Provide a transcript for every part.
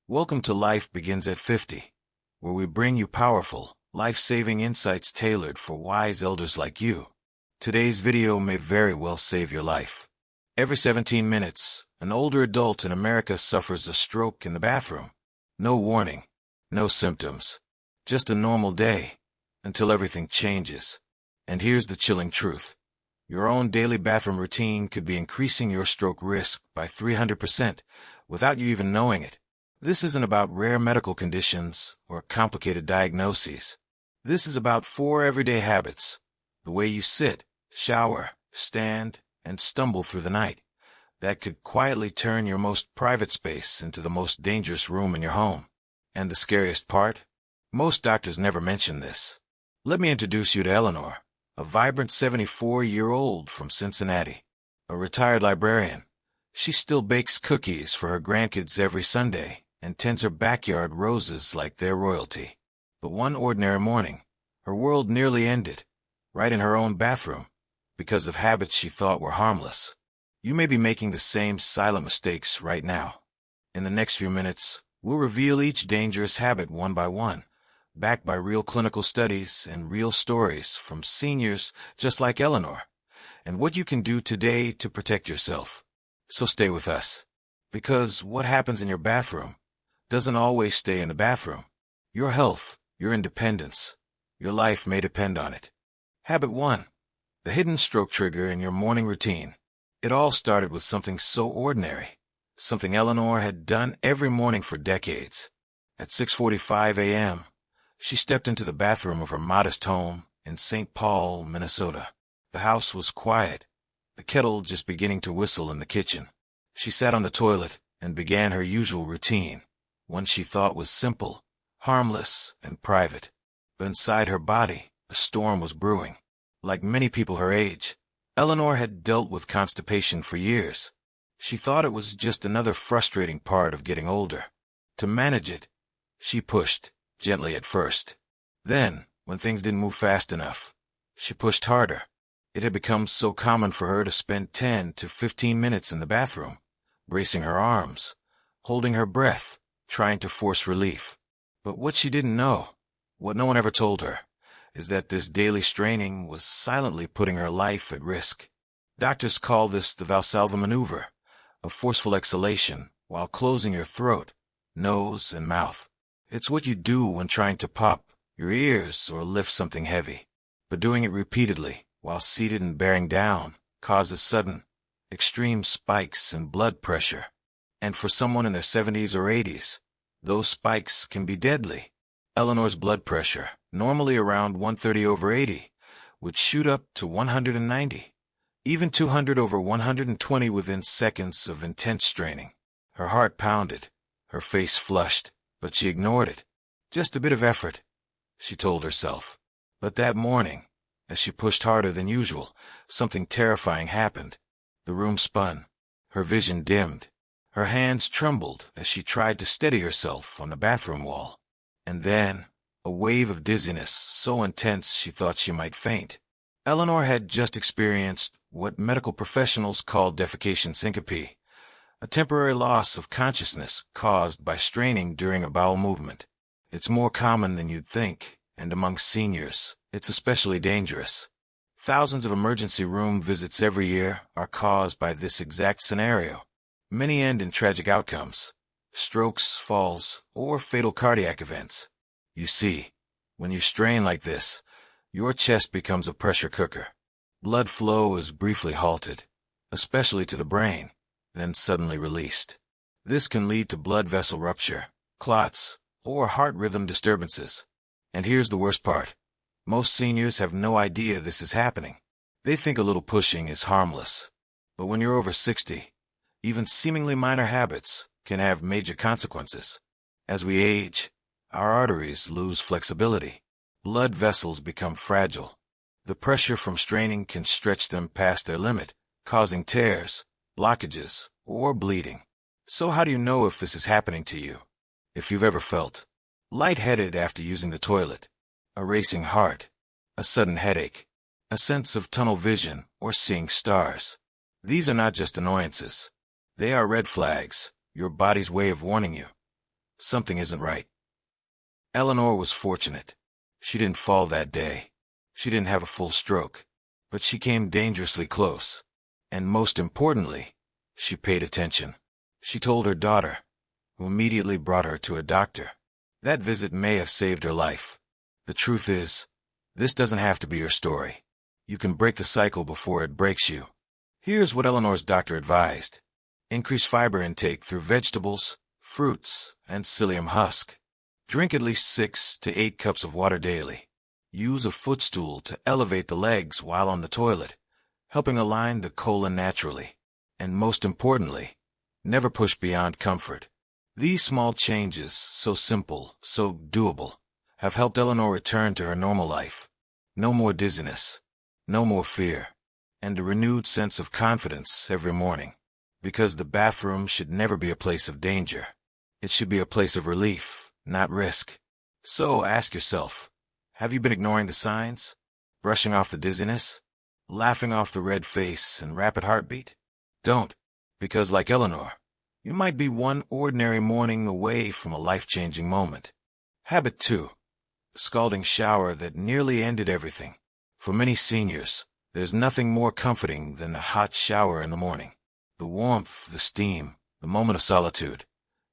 Welcome to Life Begins at 50, where we bring you powerful, life-saving insights tailored for wise elders like you. Today's video may very well save your life. Every 17 minutes, an older adult in America suffers a stroke in the bathroom. No warning, no symptoms, just a normal day, until everything changes. And here's the chilling truth. Your own daily bathroom routine could be increasing your stroke risk by 300% without you even knowing it. This isn't about rare medical conditions or complicated diagnoses. This is about 4 everyday habits. The way you sit, shower, stand, and stumble through the night. That could quietly turn your most private space into the most dangerous room in your home. And the scariest part? Most doctors never mention this. Let me introduce you to Eleanor, a vibrant 74-year-old from Cincinnati, a retired librarian. She still bakes cookies for her grandkids every Sunday and tends her backyard roses like they're royalty. But one ordinary morning, her world nearly ended, right in her own bathroom, because of habits she thought were harmless. You may be making the same silent mistakes right now. In the next few minutes, we'll reveal each dangerous habit one by one, backed by real clinical studies and real stories from seniors just like Eleanor, and what you can do today to protect yourself. So stay with us, because what happens in your bathroom doesn't always stay in the bathroom. Your health, your independence, your life may depend on it. Habit 1. The hidden stroke trigger in your morning routine. It all started with something so ordinary, something Eleanor had done every morning for decades. At 6:45 a.m., she stepped into the bathroom of her modest home in St. Paul, Minnesota. The house was quiet, the kettle just beginning to whistle in the kitchen. She sat on the toilet and began her usual routine, one she thought was simple, harmless, and private. But inside her body, a storm was brewing. Like many people her age, Eleanor had dealt with constipation for years. She thought it was just another frustrating part of getting older. To manage it, she pushed, gently at first. Then, when things didn't move fast enough, she pushed harder. It had become so common for her to spend 10 to 15 minutes in the bathroom, bracing her arms, holding her breath, trying to force relief. But what she didn't know, what no one ever told her, is that this daily straining was silently putting her life at risk. Doctors call this the Valsalva maneuver, a forceful exhalation while closing your throat, nose, and mouth. It's what you do when trying to pop your ears or lift something heavy. But doing it repeatedly while seated and bearing down causes sudden, extreme spikes in blood pressure. And for someone in their 70s or 80s, those spikes can be deadly. Eleanor's blood pressure, normally around 130/80, would shoot up to 190, even 200/120 within seconds of intense straining. Her heart pounded, her face flushed, but she ignored it. Just a bit of effort, she told herself. But that morning, as she pushed harder than usual, something terrifying happened. The room spun, her vision dimmed. Her hands trembled as she tried to steady herself on the bathroom wall. And then, a wave of dizziness so intense she thought she might faint. Eleanor had just experienced what medical professionals call defecation syncope, a temporary loss of consciousness caused by straining during a bowel movement. It's more common than you'd think, and among seniors, it's especially dangerous. Thousands of emergency room visits every year are caused by this exact scenario. Many end in tragic outcomes, strokes, falls, or fatal cardiac events. You see, when you strain like this, your chest becomes a pressure cooker. Blood flow is briefly halted, especially to the brain, then suddenly released. This can lead to blood vessel rupture, clots, or heart rhythm disturbances. And here's the worst part. Most seniors have no idea this is happening. They think a little pushing is harmless. But when you're over 60, even seemingly minor habits can have major consequences. As we age, our arteries lose flexibility. Blood vessels become fragile. The pressure from straining can stretch them past their limit, causing tears, blockages, or bleeding. So how do you know if this is happening to you? If you've ever felt lightheaded after using the toilet, a racing heart, a sudden headache, a sense of tunnel vision, or seeing stars. These are not just annoyances. They are red flags, your body's way of warning you. Something isn't right. Eleanor was fortunate. She didn't fall that day. She didn't have a full stroke. But she came dangerously close. And most importantly, she paid attention. She told her daughter, who immediately brought her to a doctor. That visit may have saved her life. The truth is, this doesn't have to be your story. You can break the cycle before it breaks you. Here's what Eleanor's doctor advised. Increase fiber intake through vegetables, fruits, and psyllium husk. Drink at least 6 to 8 cups of water daily. Use a footstool to elevate the legs while on the toilet, helping align the colon naturally. And most importantly, never push beyond comfort. These small changes, so simple, so doable, have helped Eleanor return to her normal life. No more dizziness, no more fear, and a renewed sense of confidence every morning. Because the bathroom should never be a place of danger. It should be a place of relief, not risk. So ask yourself, have you been ignoring the signs? Brushing off the dizziness? Laughing off the red face and rapid heartbeat? Don't, because like Eleanor, you might be one ordinary morning away from a life-changing moment. Habit 2. The scalding shower that nearly ended everything. For many seniors, there's nothing more comforting than a hot shower in the morning. The warmth, the steam, the moment of solitude.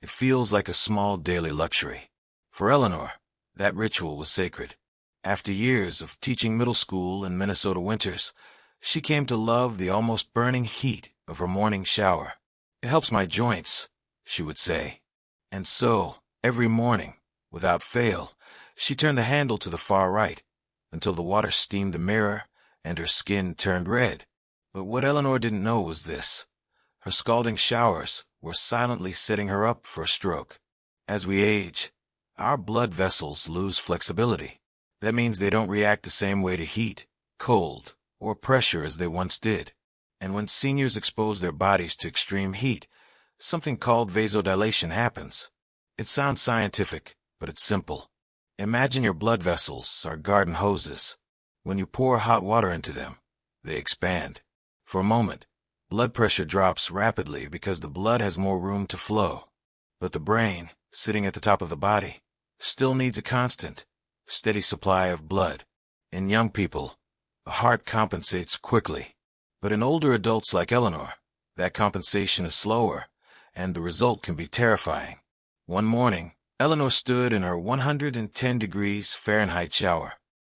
It feels like a small daily luxury. For Eleanor, that ritual was sacred. After years of teaching middle school in Minnesota winters, she came to love the almost burning heat of her morning shower. It helps my joints, she would say. And so, every morning, without fail, she turned the handle to the far right, until the water steamed the mirror and her skin turned red. But what Eleanor didn't know was this. Her scalding showers were silently setting her up for a stroke. As we age, our blood vessels lose flexibility. That means they don't react the same way to heat, cold, or pressure as they once did. And when seniors expose their bodies to extreme heat, something called vasodilation happens. It sounds scientific, but it's simple. Imagine your blood vessels are garden hoses. When you pour hot water into them, they expand. For a moment, blood pressure drops rapidly because the blood has more room to flow. But the brain, sitting at the top of the body, still needs a constant, steady supply of blood. In young people, the heart compensates quickly. But in older adults like Eleanor, that compensation is slower, and the result can be terrifying. One morning, Eleanor stood in her 110 degrees Fahrenheit shower.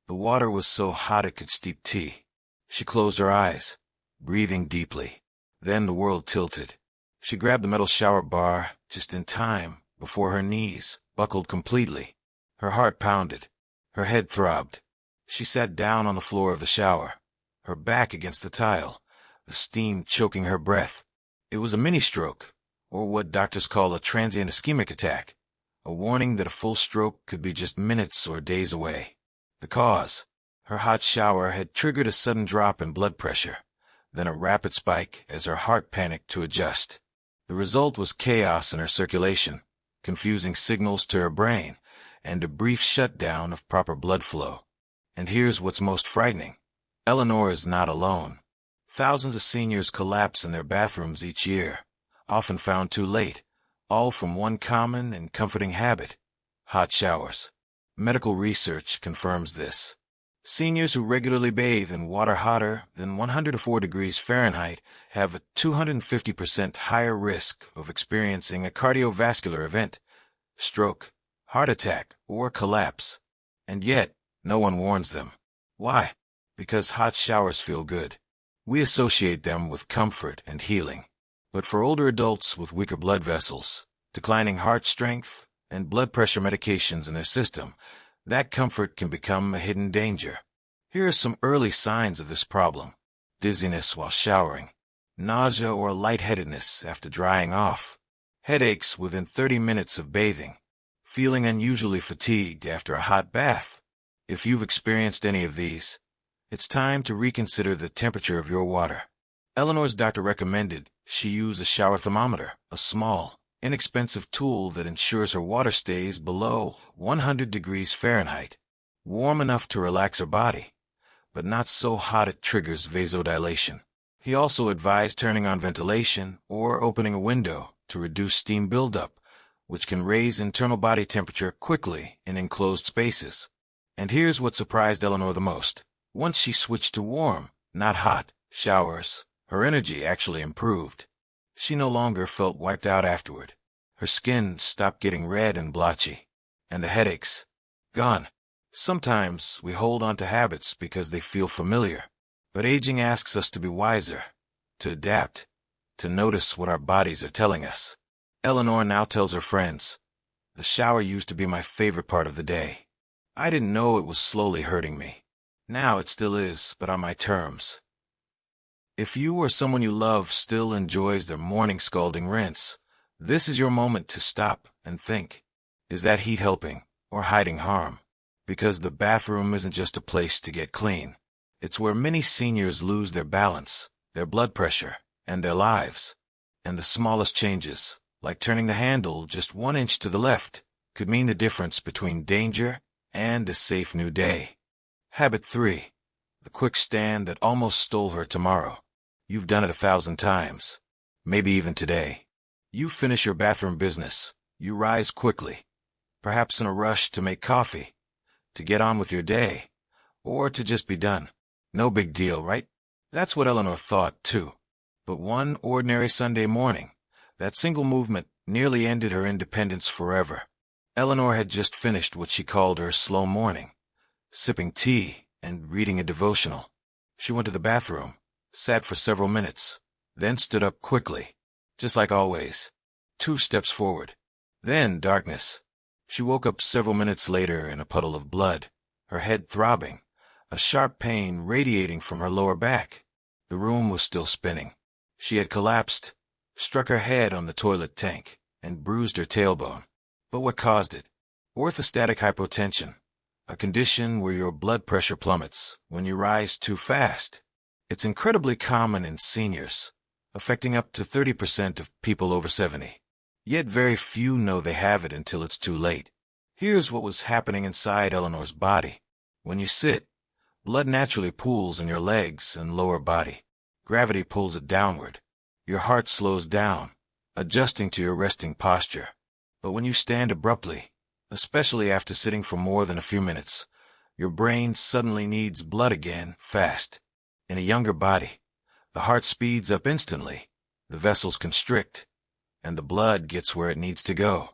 The water was so hot it could steep tea. She closed her eyes, breathing deeply. Then the world tilted. She grabbed the metal shower bar just in time before her knees buckled completely. Her heart pounded. Her head throbbed. She sat down on the floor of the shower, her back against the tile, the steam choking her breath. It was a mini-stroke, or what doctors call a transient ischemic attack, a warning that a full stroke could be just minutes or days away. The cause: her hot shower had triggered a sudden drop in blood pressure, then a rapid spike as her heart panicked to adjust. The result was chaos in her circulation, confusing signals to her brain, and a brief shutdown of proper blood flow. And here's what's most frightening. Eleanor is not alone. Thousands of seniors collapse in their bathrooms each year, often found too late, all from one common and comforting habit: hot showers. Medical research confirms this. Seniors who regularly bathe in water hotter than 104 degrees Fahrenheit have a 250% higher risk of experiencing a cardiovascular event, stroke, heart attack, or collapse. And yet, no one warns them. Why? Because hot showers feel good. We associate them with comfort and healing. But for older adults with weaker blood vessels, declining heart strength, and blood pressure medications in their system, that comfort can become a hidden danger. Here are some early signs of this problem: dizziness while showering, nausea or lightheadedness after drying off, headaches within 30 minutes of bathing, feeling unusually fatigued after a hot bath. If you've experienced any of these, it's time to reconsider the temperature of your water. Eleanor's doctor recommended she use a shower thermometer, a small, inexpensive tool that ensures her water stays below 100 degrees Fahrenheit, warm enough to relax her body, but not so hot it triggers vasodilation. He also advised turning on ventilation or opening a window to reduce steam buildup, which can raise internal body temperature quickly in enclosed spaces. And here's what surprised Eleanor the most. Once she switched to warm, not hot, showers, her energy actually improved. She no longer felt wiped out afterward. Her skin stopped getting red and blotchy. And the headaches, gone. Sometimes we hold on to habits because they feel familiar. But aging asks us to be wiser, to adapt, to notice what our bodies are telling us. Eleanor now tells her friends, "The shower used to be my favorite part of the day. I didn't know it was slowly hurting me. Now it still is, but on my terms." If you or someone you love still enjoys their morning scalding rinse, this is your moment to stop and think. Is that heat helping or hiding harm? Because the bathroom isn't just a place to get clean. It's where many seniors lose their balance, their blood pressure, and their lives. And the smallest changes, like turning the handle just 1 inch to the left, could mean the difference between danger and a safe new day. Habit 3. The quick stand that almost stole her tomorrow. You've done it 1,000 times. Maybe even today. You finish your bathroom business. You rise quickly. Perhaps in a rush to make coffee, to get on with your day, or to just be done. No big deal, right? That's what Eleanor thought, too. But one ordinary Sunday morning, that single movement nearly ended her independence forever. Eleanor had just finished what she called her slow morning, sipping tea and reading a devotional. She went to the bathroom, sat for several minutes, then stood up quickly, just like always. 2 steps forward. Then darkness. She woke up several minutes later in a puddle of blood, her head throbbing, a sharp pain radiating from her lower back. The room was still spinning. She had collapsed, struck her head on the toilet tank, and bruised her tailbone. But what caused it? Orthostatic hypotension, a condition where your blood pressure plummets when you rise too fast. It's incredibly common in seniors, affecting up to 30% of people over 70. Yet very few know they have it until it's too late. Here's what was happening inside Eleanor's body. When you sit, blood naturally pools in your legs and lower body. Gravity pulls it downward. Your heart slows down, adjusting to your resting posture. But when you stand abruptly, especially after sitting for more than a few minutes, your brain suddenly needs blood again, fast. In a younger body, the heart speeds up instantly, the vessels constrict, and the blood gets where it needs to go.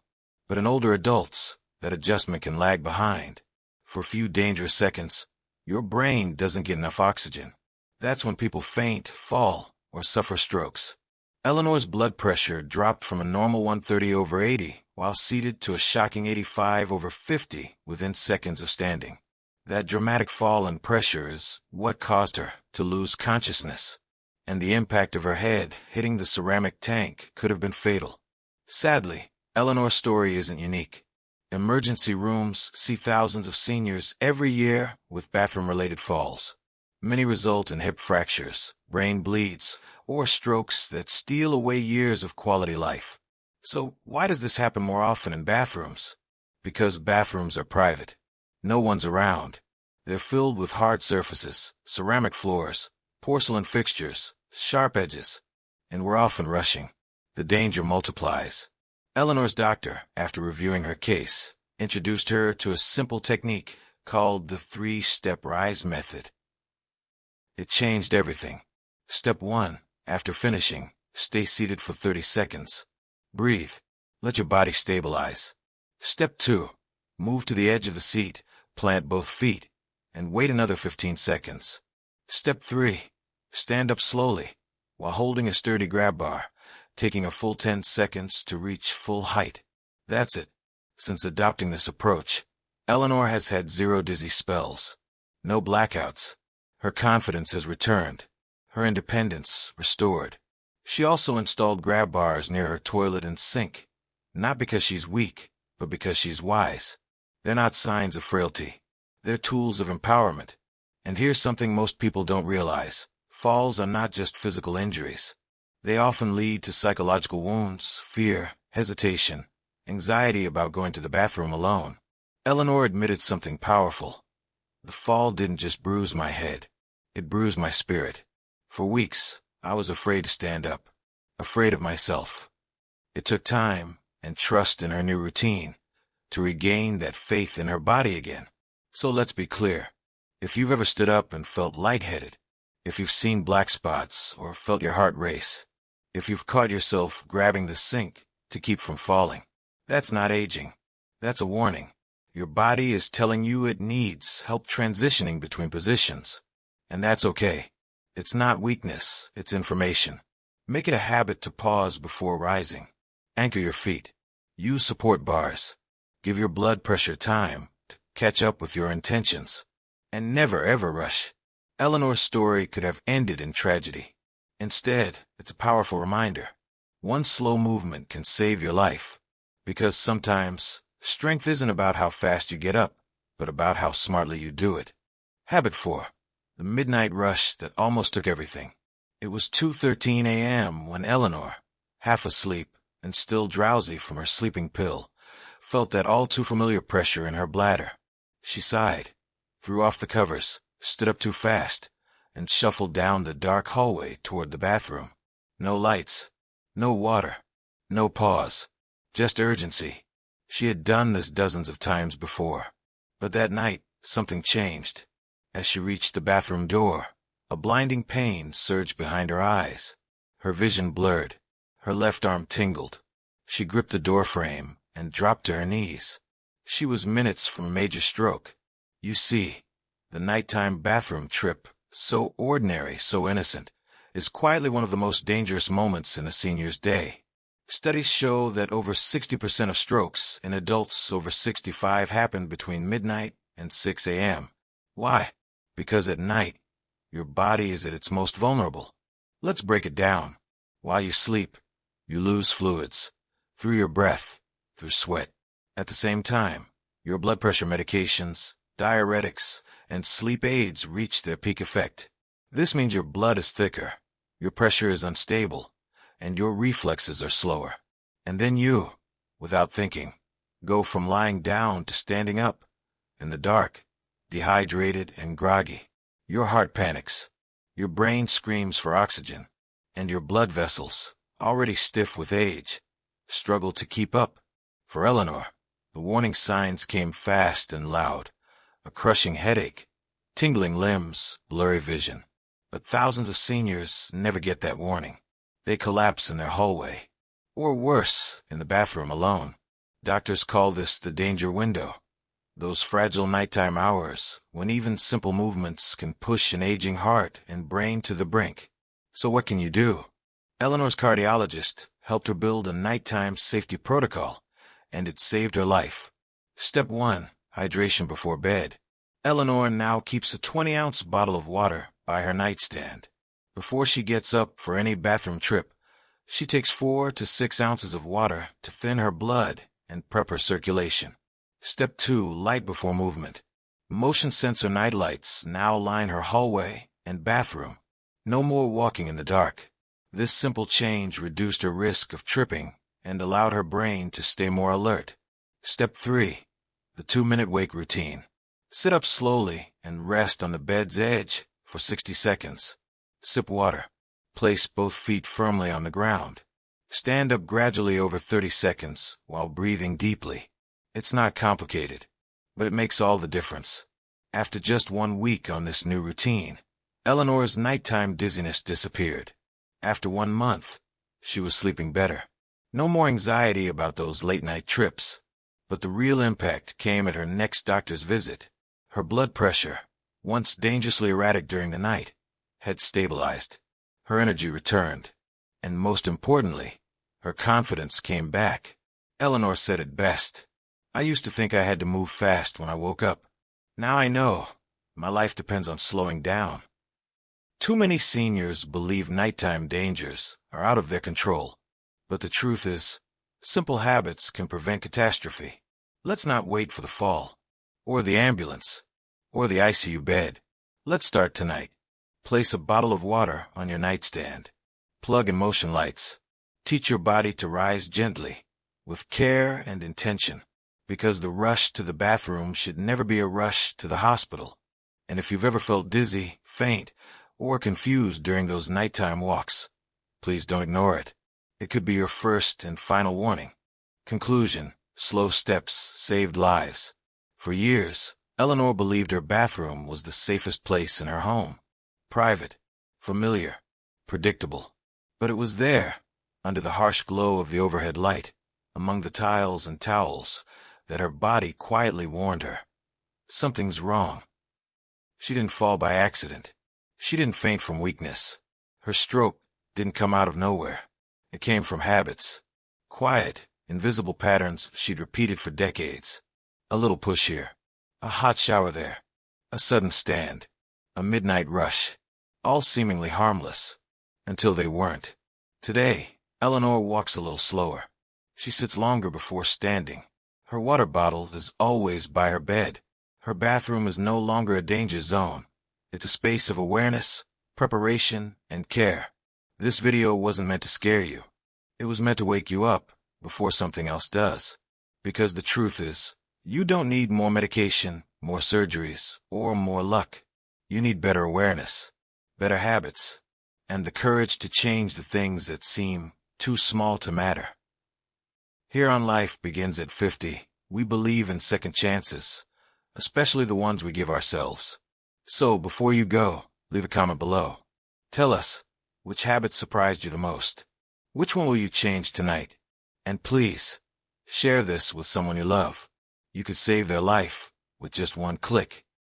But in older adults, that adjustment can lag behind. For a few dangerous seconds, your brain doesn't get enough oxygen. That's when people faint, fall, or suffer strokes. Eleanor's blood pressure dropped from a normal 130/80 while seated to a shocking 85/50 within seconds of standing. That dramatic fall in pressure is what caused her to lose consciousness, and the impact of her head hitting the ceramic tank could have been fatal. Sadly, Eleanor's story isn't unique. Emergency rooms see thousands of seniors every year with bathroom-related falls. Many result in hip fractures, brain bleeds, or strokes that steal away years of quality life. So why does this happen more often in bathrooms? Because bathrooms are private. No one's around. They're filled with hard surfaces, ceramic floors, porcelain fixtures, sharp edges, and we're often rushing. The danger multiplies. Eleanor's doctor, after reviewing her case, introduced her to a simple technique called the 3-step rise method. It changed everything. Step 1, after finishing, stay seated for 30 seconds. Breathe. Let your body stabilize. Step 2, move to the edge of the seat, plant both feet, and wait another 15 seconds. Step 3, stand up slowly, while holding a sturdy grab bar, taking a full 10 seconds to reach full height. That's it. Since adopting this approach, Eleanor has had 0 dizzy spells. No blackouts. Her confidence has returned. Her independence restored. She also installed grab bars near her toilet and sink, not because she's weak, but because she's wise. They're not signs of frailty. They're tools of empowerment. And here's something most people don't realize. Falls are not just physical injuries. They often lead to psychological wounds, fear, hesitation, anxiety about going to the bathroom alone. Eleanor admitted something powerful. The fall didn't just bruise my head. It bruised my spirit. For weeks, I was afraid to stand up, afraid of myself. It took time, and trust in her new routine, to regain that faith in her body again. So let's be clear. If you've ever stood up and felt lightheaded, if you've seen black spots or felt your heart race, if you've caught yourself grabbing the sink to keep from falling, that's not aging. That's a warning. Your body is telling you it needs help transitioning between positions. And that's okay. It's not weakness, it's information. Make it a habit to pause before rising. Anchor your feet. Use support bars. Give your blood pressure time to catch up with your intentions. And never ever rush. Eleanor's story could have ended in tragedy. Instead, it's a powerful reminder. One slow movement can save your life. Because sometimes, strength isn't about how fast you get up, but about how smartly you do it. Habit 4. The midnight rush that almost took everything. It was 2:13 a.m. when Eleanor, half asleep and still drowsy from her sleeping pill, felt that all too familiar pressure in her bladder. She sighed, threw off the covers, stood up too fast, and shuffled down the dark hallway toward the bathroom. No lights, no water, no pause, just urgency. She had done this dozens of times before. But that night, something changed. As she reached the bathroom door, a blinding pain surged behind her eyes. Her vision blurred. Her left arm tingled. She gripped the doorframe and dropped to her knees. She was minutes from a major stroke. You see, the nighttime bathroom trip, so ordinary, so innocent, is quietly one of the most dangerous moments in a senior's day. Studies show that over 60% of strokes in adults over 65 happen between midnight and 6 a.m. Why? Because at night, your body is at its most vulnerable. Let's break it down. While you sleep, you lose fluids, through your breath, through sweat. At the same time, your blood pressure medications, diuretics, and sleep aids reach their peak effect. This means your blood is thicker, your pressure is unstable, and your reflexes are slower. And then you, without thinking, go from lying down to standing up, in the dark, dehydrated and groggy. Your heart panics, your brain screams for oxygen, and your blood vessels, already stiff with age, struggle to keep up. For Eleanor, the warning signs came fast and loud. A crushing headache, tingling limbs, blurry vision. But thousands of seniors never get that warning. They collapse in their hallway. Or worse, in the bathroom alone. Doctors call this the danger window. Those fragile nighttime hours when even simple movements can push an aging heart and brain to the brink. So what can you do? Eleanor's cardiologist helped her build a nighttime safety protocol, and it saved her life. Step 1. Hydration before bed. Eleanor now keeps a 20-ounce bottle of water by her nightstand. Before she gets up for any bathroom trip, she takes 4 to 6 ounces of water to thin her blood and prep her circulation. Step 2. Light before movement. Motion sensor night lights now line her hallway and bathroom. No more walking in the dark. This simple change reduced her risk of tripping and allowed her brain to stay more alert. Step 3. The 2-minute wake routine. Sit up slowly and rest on the bed's edge for 60 seconds. Sip water. Place both feet firmly on the ground. Stand up gradually over 30 seconds while breathing deeply. It's not complicated, but it makes all the difference. After just 1 week on this new routine, Eleanor's nighttime dizziness disappeared. After 1 month, she was sleeping better. No more anxiety about those late-night trips. But the real impact came at her next doctor's visit. Her blood pressure, once dangerously erratic during the night, had stabilized. Her energy returned. And most importantly, her confidence came back. Eleanor said it best. I used to think I had to move fast when I woke up. Now I know. My life depends on slowing down. Too many seniors believe nighttime dangers are out of their control. But the truth is, simple habits can prevent catastrophe. Let's not wait for the fall, or the ambulance, or the ICU bed. Let's start tonight. Place a bottle of water on your nightstand. Plug in motion lights. Teach your body to rise gently, with care and intention. Because the rush to the bathroom should never be a rush to the hospital. And if you've ever felt dizzy, faint, or confused during those nighttime walks, please don't ignore it. It could be your first and final warning. Conclusion: slow steps saved lives. For years, Eleanor believed her bathroom was the safest place in her home. Private, familiar, predictable. But it was there, under the harsh glow of the overhead light, among the tiles and towels, that her body quietly warned her. Something's wrong. She didn't fall by accident. She didn't faint from weakness. Her stroke didn't come out of nowhere. It came from habits. Quiet, invisible patterns she'd repeated for decades. A little push here, a hot shower there, a sudden stand, a midnight rush, all seemingly harmless, until they weren't. Today, Eleanor walks a little slower. She sits longer before standing. Her water bottle is always by her bed. Her bathroom is no longer a danger zone. It's a space of awareness, preparation, and care. This video wasn't meant to scare you. It was meant to wake you up before something else does. Because the truth is, you don't need more medication, more surgeries, or more luck. You need better awareness, better habits, and the courage to change the things that seem too small to matter. Here on Life Begins at 50, we believe in second chances, especially the ones we give ourselves. So before you go, leave a comment below. Tell us, which habit surprised you the most? Which one will you change tonight? And please, share this with someone you love. You could save their life with just one click.